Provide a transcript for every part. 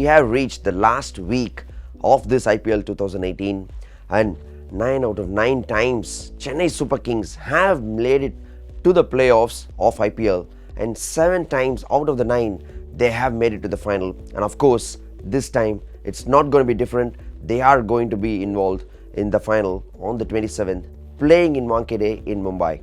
we have reached the last week of this IPL 2018, and 9 out of 9 times Chennai Super Kings have made it to the playoffs of IPL, and 7 times out of the 9 they have made it to the final. And of course, this time it's not going to be different. They are going to be involved in the final on the 27th, playing in Wankhede in Mumbai.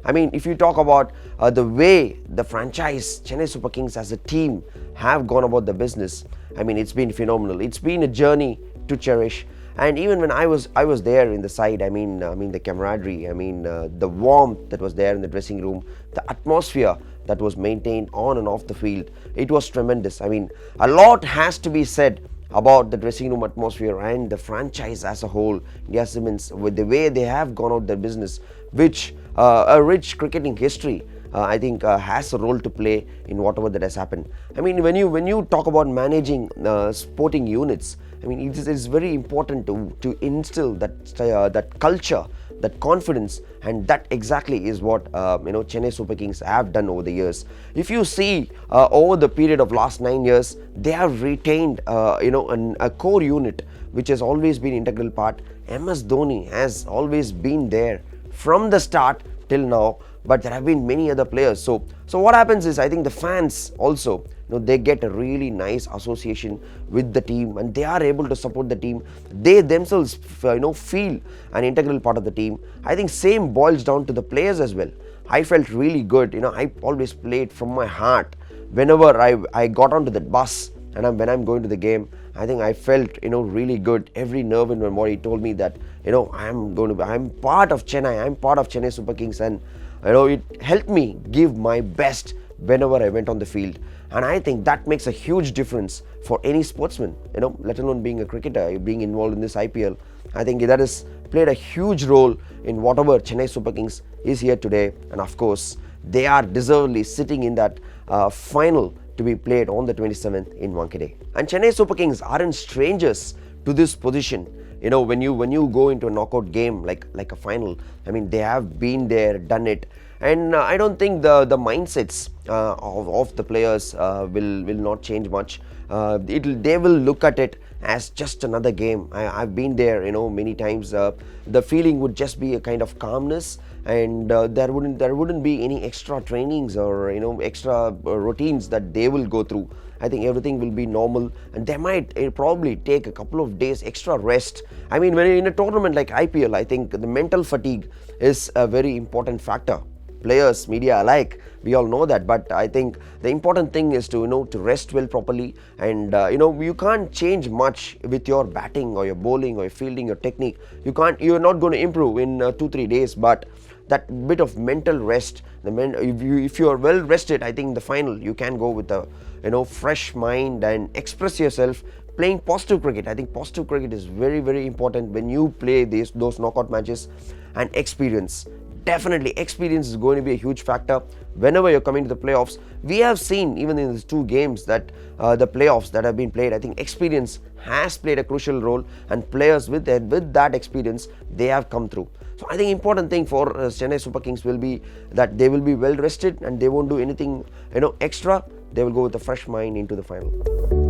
I mean, if you talk about the way the franchise Chennai Super Kings as a team have gone about the business, I mean, it's been phenomenal. It's been a journey to cherish. And even when I was there in the side, I mean the camaraderie, the warmth that was there in the dressing room, the atmosphere that was maintained on and off the field, it was tremendous. I mean, a lot has to be said about the dressing room atmosphere and the franchise as a whole. India Cements, with the way they have gone out their business, which a rich cricketing history I think has a role to play in whatever that has happened. I mean, when you talk about managing sporting units, I mean, it is very important to instill that culture, that confidence, and that exactly is what Chennai Super Kings have done over the years. If you see over the period of last 9 years, they have retained a core unit which has always been integral part. MS Dhoni has always been there from the start till now, but there have been many other players. So what happens is, I think the fans also, they get a really nice association with the team, and they are able to support the team. They themselves feel an integral part of the team. I think same boils down to the players as well. I felt really good. I always played from my heart. Whenever I got onto that bus and when I'm going to the game, I think I felt really good. Every nerve in my body told me that I'm part of Chennai. I'm part of Chennai Super Kings, and it helped me give my best whenever I went on the field. And I think that makes a huge difference for any sportsman, let alone being a cricketer, being involved in this IPL. I think that has played a huge role in whatever Chennai Super Kings is here today. And of course, they are deservedly sitting in that final to be played on the 27th in Wankhede. And Chennai Super Kings aren't strangers to this position. When you go into a knockout game like a final, I mean, they have been there, done it. And I don't think the mindsets of the players will not change much. They will look at it as just another game. I've been there, many times. The feeling would just be a kind of calmness, and there wouldn't be any extra trainings or extra routines that they will go through. I think everything will be normal, and they might probably take a couple of days extra rest. I mean, when you're in a tournament like IPL, I think the mental fatigue is a very important factor. Players, media alike, we all know that, but I think the important thing is to rest well properly. And you can't change much with your batting or your bowling or your fielding, your technique. You're not going to improve in 2-3 days, but that bit of mental rest, if you are well rested, I think the final you can go with a fresh mind and express yourself playing positive cricket. I think positive cricket is very, very important when you play those knockout matches. And experience, definitely experience is going to be a huge factor whenever you're coming to the playoffs. We have seen even in these 2 games that the playoffs that have been played, I think experience has played a crucial role, and players with that experience, they have come through. So I think important thing for Chennai Super Kings will be that they will be well rested and they won't do anything extra. They will go with a fresh mind into the final.